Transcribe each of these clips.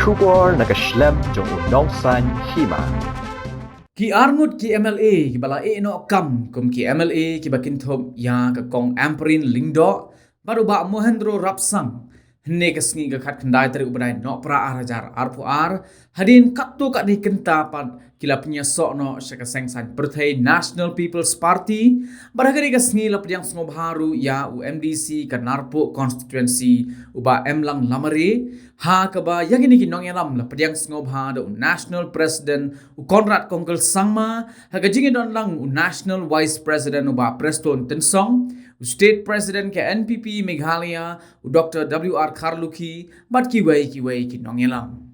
Shubor nakaslem jong unongsan Hima. Ki arngut ki MLA ki bala Iehnoh kam kum ki MLA ki bakinthop ya ka kong Ampareen lingdo baru ba Mohendro Rapsang hne ka sngi ka khat khandai tari ubrai no pra arajar arpu ar Hadien kattu ka di Kynta pan kila Pynïasoh no syaka sengsan perthai National People's Party baragari ka sngi la pediang sngob haru ya UMDC ka Narpo constituency uba emlang lamare ha ka ba yagini ki nong yalam la pediang sngob ha da National President u Conrad Kongkel Sangma ha ka jingi don lang u National Vice President uba Preston Tensong State President ke NPP Meghalaya Dr. W.R. Kharlukhi bat ki wei ki nong yalam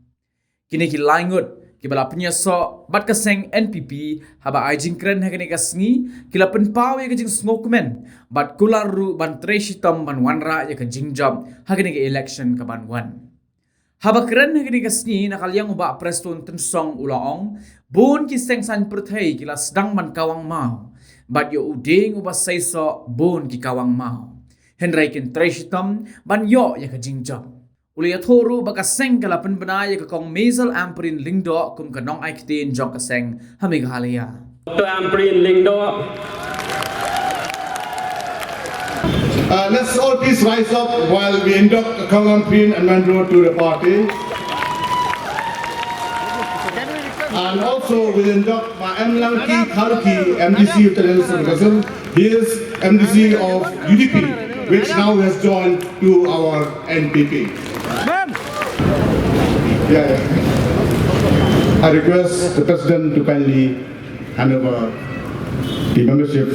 kini ki laingut ki bala Pynïasoh bat ka seng NPP haba ai jingkren ha kini ka sngi kila penpaw ya ka jing sngokumen bat kularu ban treshitam ban wanra ya ka jingjam ha kini ka election ka ban wan haba keren ha kini ka sngi nakalyang uba Preston Tensong ulaong bon ki seng san perthai kila sedang man kawang mau bat yo uding uba saiso bon ki kawang mau henry kin treshitam ban yo ya ka jingjam Uli athoru baka seng kala penbenaya ka kong Measal Ampareen lingdo kum kanong ay kitin jok ka seng Meghalaya. Dr. Ampareen lingdo. Let's all please rise up while we induct Kong Ampareen and Mandro to the party. And also we induct Ma'amlangki Kharki, MDC of the He is MDC of UDP, which now has joined to our NPP. Yeah. I request the President to kindly hand over the membership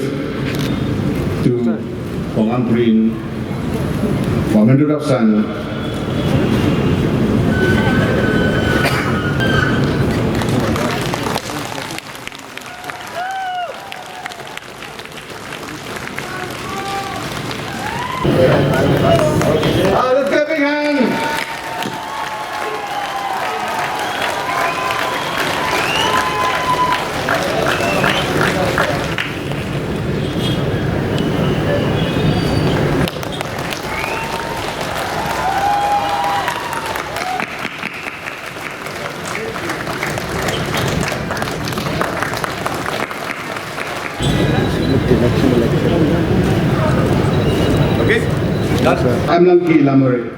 to Kong Ampareen for Rapsang. Let's get a big hand. Okay, that's Amlangki Lamare.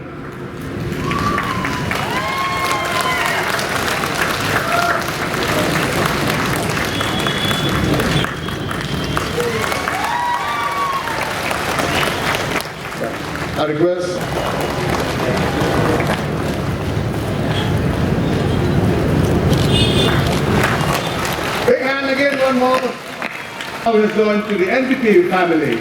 I request big hand again, one more. Now we join to the NPP family.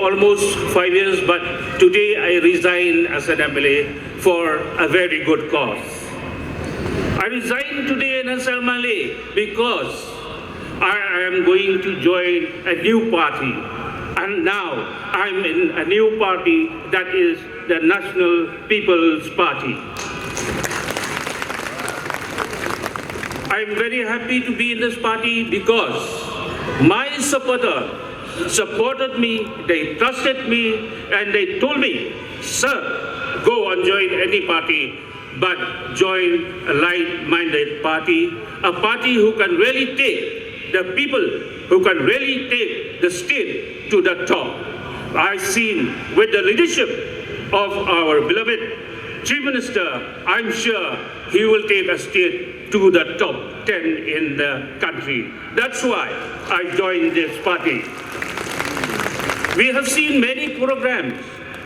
Almost 5 years, but today I resign as an MLA for a very good cause. I resign today as an MLA because I am going to join a new party, and now I'm in a new party, that is the National People's Party. I'm very happy to be in this party because my supporter supported me, they trusted me, and they told me, sir, go and join any party, but join a like-minded party, a party who can really take the people, who can really take the state to the top. I've seen with the leadership of our beloved Chief Minister, I'm sure he will take a state to the top 10 in the country. That's why I joined this party. We have seen many programs.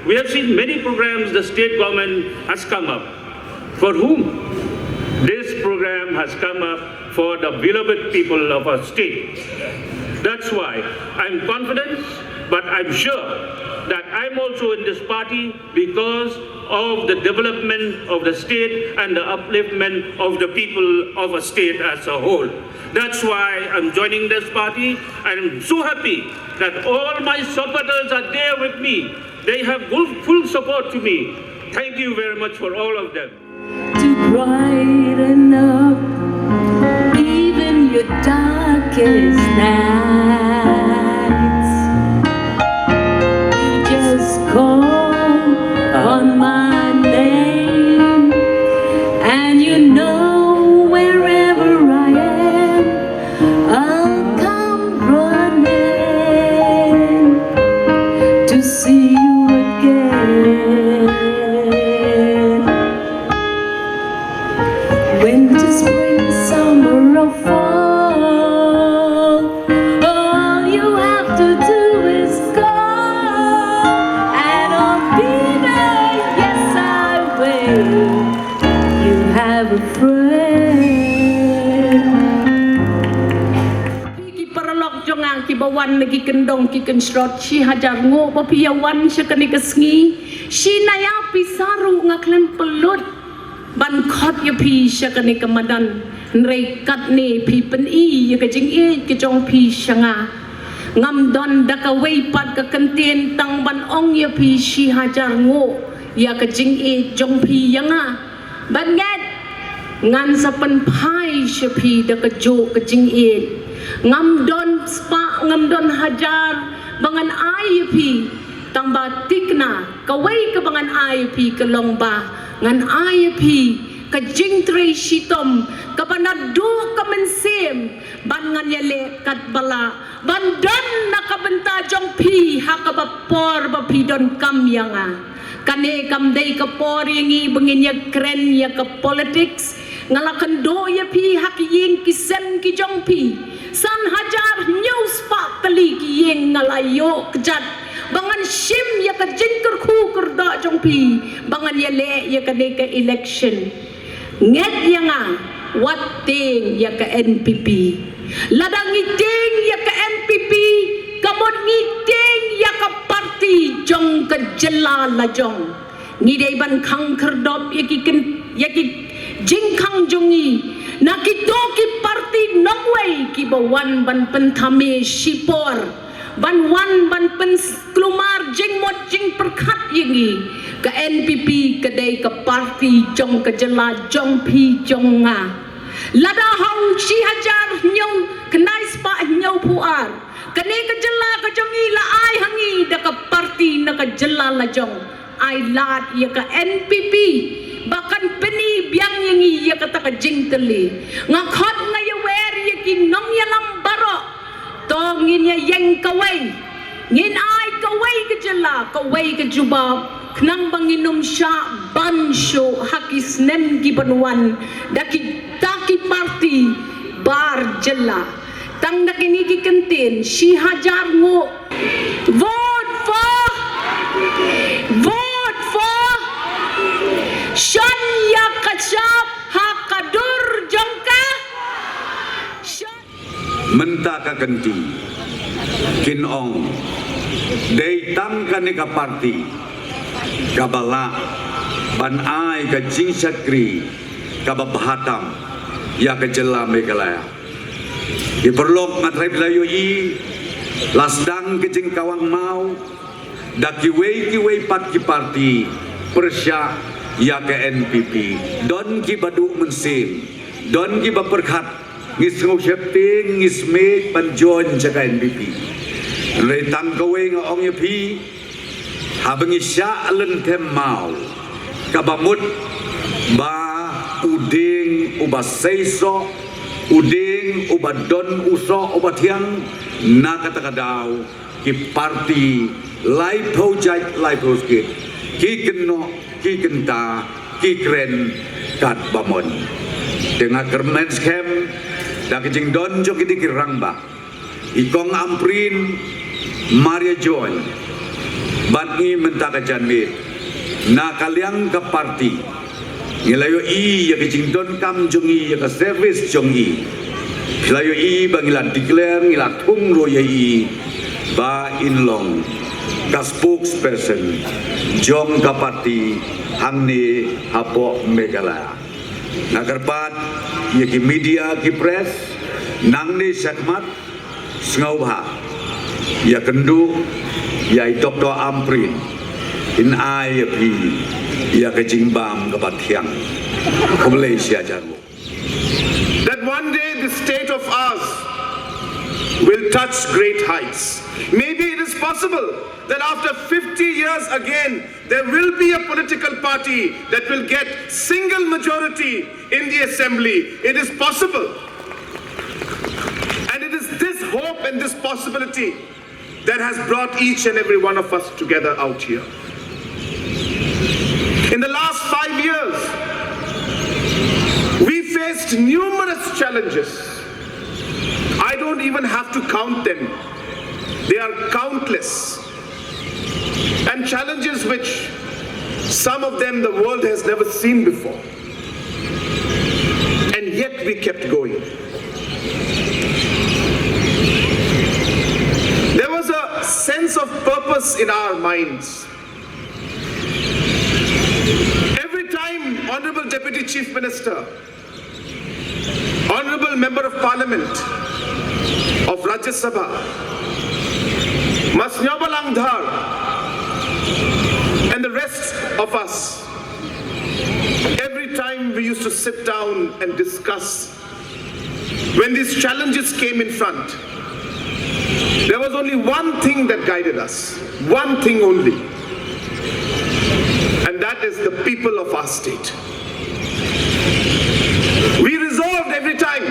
We have seen many programs the state government has come up. For whom? This program has come up for the beloved people of our state. That's why I'm confident, but I'm sure that I'm also in this party because of the development of the state and the upliftment of the people of a state as a whole. That's why I'm joining this party, and I'm so happy that all my supporters are there with me. They have full support to me. Thank you very much for all of them. to brighten up even your darkest nights. You just call on my name, and you know wherever I am, I'll come running to see you again. Winter, spring, summer, or fall, all you have to do is call, and I'll be there. Yes, I will. You have a friend. Ki paralog jongang ki bawan lagi kendong ki kensrot si hajar ngo papiawan sekani kesngi si naya pisaru ngaklem pelut ban khot ya pi sekani kemadan nrekat ne pi pen I ya ka jing e ki jong pi shanga ngam don dakawei pat ka kentien tang ban ong ya pi si hajar ngo ya ka jing e jong pi yanga ban ngat ngan sa pen pai si pi dakajo ka jing e ngam don spa ngam don hajar bangan IUP tamba tikna kawai ka bangan IUP ka longba ngan IUP ka jingtre shitom ka panadu ka mensem ban ngan yale kat bala ban don nakabenta jong pi hakabapor ba pi don kam yanga kane kam dei ka por yangi bangin ya kren ya ka politics ngalakan do ya pi hakiying kisem ki jong pi san hajar news pak kali ki yeng ngalayo kejat bangan shim ya ka jingker khu kerda jong pi bangan ya le ya ka de ka election nget yanga wat ting ya ka NPP ladang ngiting ya ka NPP kamon ngiting ya ka parti jong ka jela la jong ngidei ban khang kerdop ya ki jing khang jongi nakito ki parti nongway ki bawan ban pentame sipor ban wan ban pen klumar jing mot jing perkhat yangi ka NPP kadai ka parti jong ka jela jong pi jong nga lada hau si hajar nyau kenai spa nyau puar kane ka jela ka jongi la ai hangi da ka parti na ka jela la jong ai lat ya ka NPP bahkan peni biang yangi ya kata ka jingteli ngakot ngaya wer ya ki nong ya lambaro to ngin ya yang kawai ngin ai kawai ke jela kawai ke jubab knang banginum sya bansho hakis nem ki banwan daki taki parti bar jela tang dakini ki kentin si hajar ngo vote for Shan ya kacap hakadur jongka menta ka kenti kin ong dei tam ka ni ka parti ka bala ban ai ka jing sakri ka bahatam ya ka jela megalaya diperlok matrai layu I lasdang ke jing kawang mau daki wei pat ki parti persya ya ke NPP don ki badu mensin don ki baperkhat ngis ngusepting ngis me panjon jaga NPP reitan kowe ngong ya pi habengi sya len tem mau kabamut ba uding uba seiso uding uba don uso uba tiang na kata kadau ki parti lai project lai project ki keno ki Kynta ki kren kat bamon dengan kermen skem dak jing don jok di kirangba ikong Ampareen Maria Joy bangi mentaka janmit na kaliang ka parti ngilayo I ya jing don kam jongi ya ka service jongi ngilayo I bangilan declare ngilat tung ro ya I ba inlong ka spokesperson jong ka parti hangni hapo megala nagarpat ya ki media ki press nangni sakmat sngau bha ya kendu ya Dr. Ampareen in ai pi ya ka jing bam ka bat thiang ko Malaysia jan that one day this state of ours will touch great heights. Maybe it is possible that after 50 years again, there will be a political party that will get single majority in the assembly. It is possible. And it is this hope and this possibility that has brought each and every one of us together out here. In the last 5 years, we faced numerous challenges. I don't even have to count them. They are countless. And challenges which some of them the world has never seen before. And yet we kept going. There was a sense of purpose in our minds. Every time Honorable Deputy Chief Minister, Honorable Member of Parliament of Rajya Sabha, Mas Nyobalang Dhar, and the rest of us, every time we used to sit down and discuss, when these challenges came in front, there was only one thing that guided us, one thing only, and that is the people of our state. We resolved every time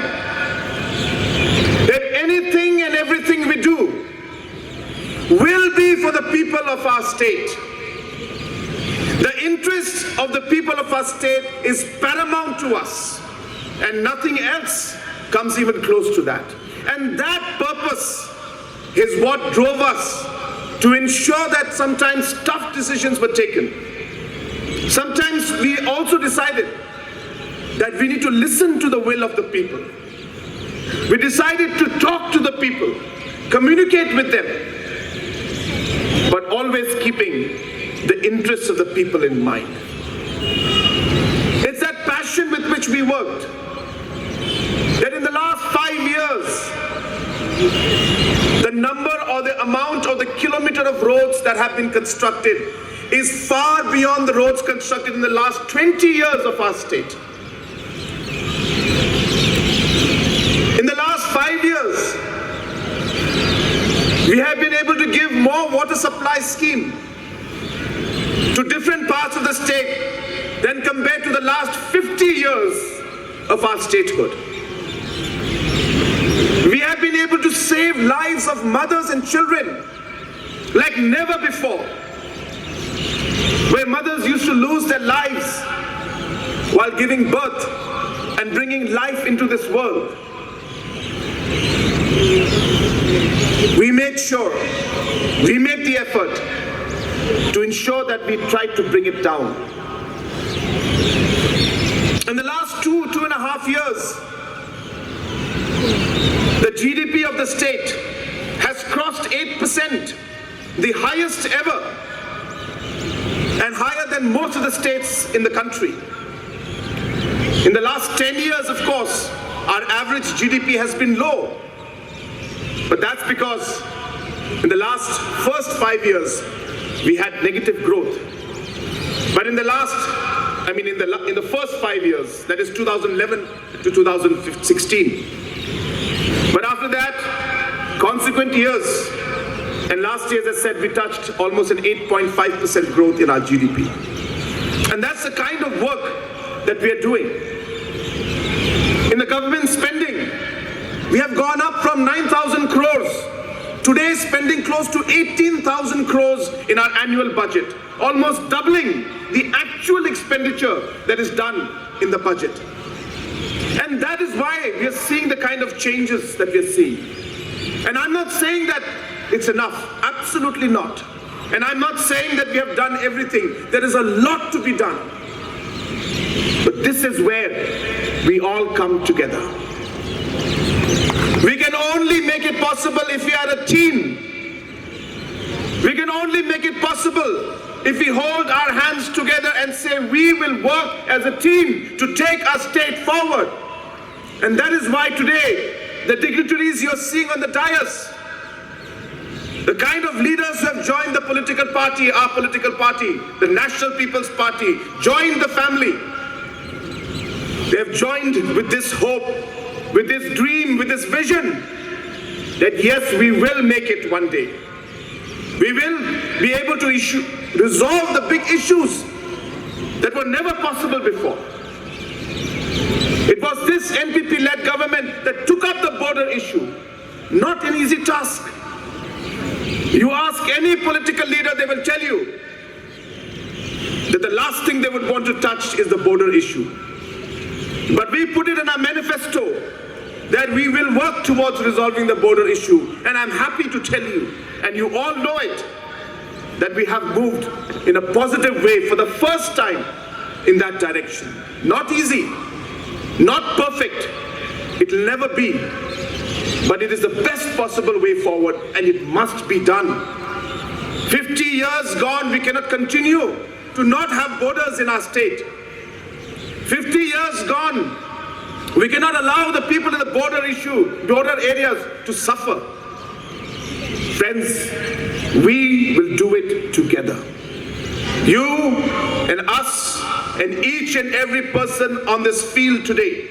that anything and everything we do will be for the people of our state. The interest of the people of our state is paramount to us, and nothing else comes even close to that. And that purpose is what drove us to ensure that sometimes tough decisions were taken. Sometimes we also decided that we need to listen to the will of the people. We decided to talk to the people, communicate with them, but always keeping the interests of the people in mind. It's that passion with which we worked, that in the last 5 years, the number or the amount or the kilometer of roads that have been constructed is far beyond the roads constructed in the last 20 years of our state. In the last 5 years, we have been able to give more water supply scheme to different parts of the state than compared to the last 50 years of our statehood. We have been able to save lives of mothers and children like never before, where mothers used to lose their lives while giving birth and bringing life into this world. We made sure, we made the effort to ensure that we tried to bring it down. In the last 2.5 years, the GDP of the state has crossed 8%, the highest ever, and higher than most of the states in the country. In the last 10 years, of course, our average GDP has been low. But that's because in the first 5 years, we had negative growth. But in the in the first 5 years, that is 2011 to 2016. But after that, consequent years, and last year, as I said, we touched almost an 8.5% growth in our GDP. And that's the kind of work that we are doing. In the government spending, we have gone up from 9,000 crores. Today, spending close to 18,000 crores in our annual budget, almost doubling the actual expenditure that is done in the budget. And that is why we are seeing the kind of changes that we are seeing. And I'm not saying that it's enough, absolutely not. And I'm not saying that we have done everything. There is a lot to be done. But this is where we all come together. We can only make it possible if we are a team. We can only make it possible if we hold our hands together and say we will work as a team to take our state forward. And that is why today, the dignitaries you're seeing on the dais, The kind of leaders who have joined the political party, our political party, the National People's Party, joined the family. They have joined with this hope, with this dream, with this vision that yes, we will make it one day. We will be able to resolve the big issues that were never possible before. It was this NPP-led government that took up the border issue. Not an easy task. You ask any political leader, they will tell you that the last thing they would want to touch is the border issue. But we put it in our manifesto that we will work towards resolving the border issue. And I'm happy to tell you, and you all know it, that we have moved in a positive way for the first time in that direction. Not easy, not perfect, it'll never be, but it is the best possible way forward and it must be done. 50 years gone, we cannot continue to not have borders in our state. 50 years gone, we cannot allow the people in the border areas to suffer. Friends, we will do it together. You and us and each and every person on this field today,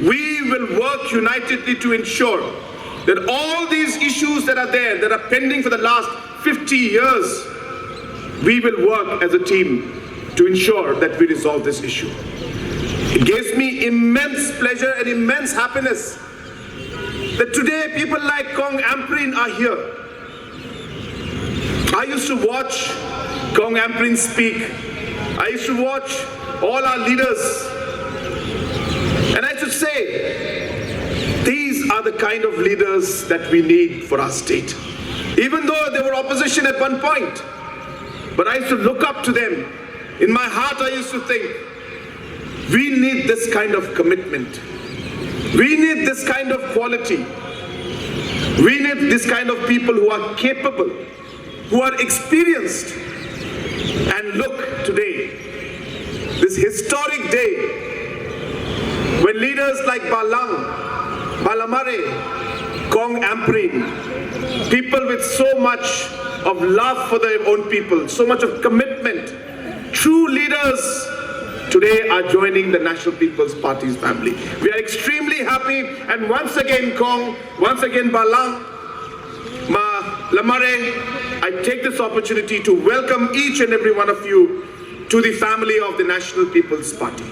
we will work unitedly to ensure that all these issues that are there, that are pending for the last 50 years, we will work as a team to ensure that we resolve this issue. It gives me immense pleasure and immense happiness that today people like Kong Ampareen are here. I used to watch Kong Ampareen speak. I used to watch all our leaders. And I should say, these are the kind of leaders that we need for our state. Even though they were opposition at one point, but I used to look up to them. In my heart, I used to think, we need this kind of commitment. We need this kind of quality. We need this kind of people who are capable, who are experienced. And look today, this historic day, when leaders like Balamare, Kong Ampareen, people with so much of love for their own people, so much of commitment, true leaders, today are joining the National People's Party's family. We are extremely happy, and once again Kong, once again Balang, Lamare, I take this opportunity to welcome each and every one of you to the family of the National People's Party.